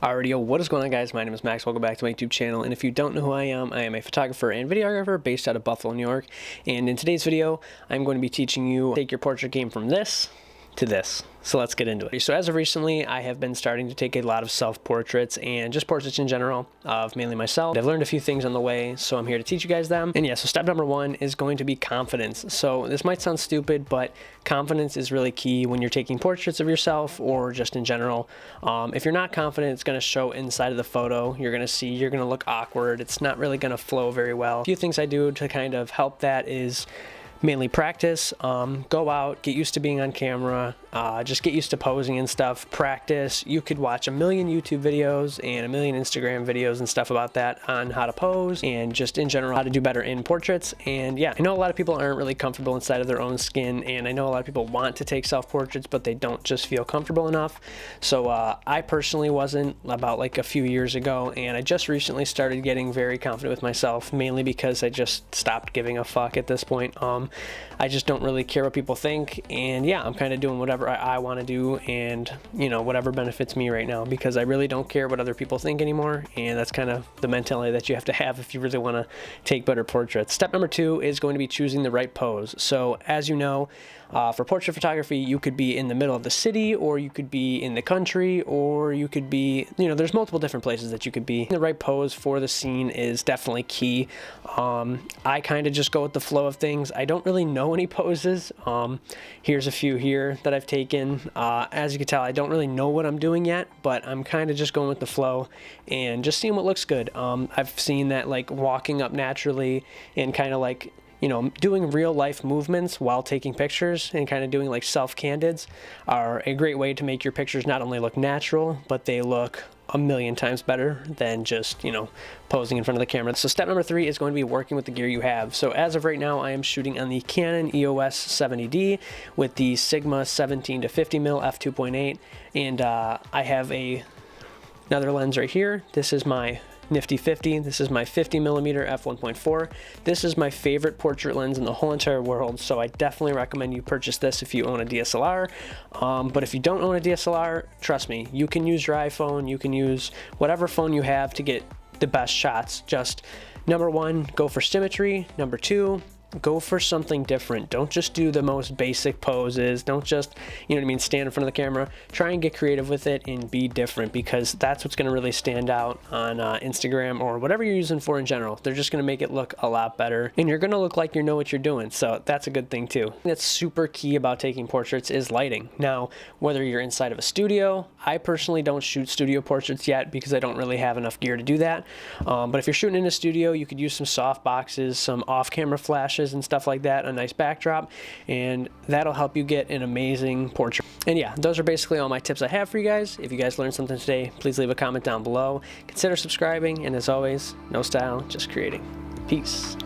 Alrighty, what is going on, guys? My name is Max. Welcome back to my YouTube channel. And if you don't know who I am a photographer and videographer based out of Buffalo, New York. And in today's video, I'm going to be teaching you to take your portrait game from this to this. So let's get into it. So as of recently, I have been starting to take a lot of self-portraits and just portraits in general of mainly myself. I've learned a few things on the way, so I'm here to teach you guys them. And yeah, so step number one is going to be confidence. So this might sound stupid, but confidence is really key when you're taking portraits of yourself or just in general. If you're not confident, it's going to show inside of the photo. You're going to look awkward. It's not really going to flow very well. A few things I do to kind of help that is mainly practice, go out, get used to being on camera, just get used to posing and stuff, practice. You could watch a million YouTube videos and a million Instagram videos and stuff about that on how to pose and just in general how to do better in portraits. And yeah, I know a lot of people aren't really comfortable inside of their own skin, and I know a lot of people want to take self-portraits, but they don't just feel comfortable enough. So I personally wasn't about like a few years ago, and I just recently started getting very confident with myself, mainly because I just stopped giving a fuck at this point. I just don't really care what people think, and yeah, I'm kind of doing whatever I want to do, and you know, whatever benefits me right now, because I really don't care what other people think anymore. And that's kind of the mentality that you have to have if you really want to take better portraits. Step number two is going to be choosing the right pose. So as you know, for portrait photography, you could be in the middle of the city, or you could be in the country, or you could be, you know, there's multiple different places that you could be. The right pose for the scene is definitely key. I kind of just go with the flow of things. I don't really know any poses. Here's a few here that I've taken. As you can tell, I don't really know what I'm doing yet, but I'm kind of just going with the flow and just seeing what looks good. I've seen that like walking up naturally and kind of like, you know, doing real life movements while taking pictures and kind of doing like self-candids are a great way to make your pictures not only look natural, but they look a million times better than just, you know, posing in front of the camera. So step number three is going to be working with the gear you have. So as of right now, I am shooting on the Canon EOS 70D with the Sigma 17 to 50 mm f2.8, and I have another lens right here. This is my Nifty 50. This is my 50mm f1.4. This is my favorite portrait lens in the whole entire world, so I definitely recommend you purchase this if you own a DSLR. But if you don't own a DSLR, trust me, you can use your iPhone, you can use whatever phone you have to get the best shots. Just number one, go for symmetry. Number two, go for something different. Don't just do the most basic poses. Don't just, you know what I mean, stand in front of the camera. Try and get creative with it and be different, because that's what's going to really stand out on Instagram or whatever you're using for in general. They're just going to make it look a lot better, and you're going to look like you know what you're doing. So that's a good thing too. That's super key about taking portraits is lighting. Now, whether you're inside of a studio, I personally don't shoot studio portraits yet because I don't really have enough gear to do that. But if you're shooting in a studio, you could use some soft boxes, some off-camera flashes and stuff like that, a nice backdrop, and that'll help you get an amazing portrait. And yeah, those are basically all my tips I have for you guys. If you guys learned something today, please leave a comment down below. Consider subscribing, and as always, no style, just creating. Peace.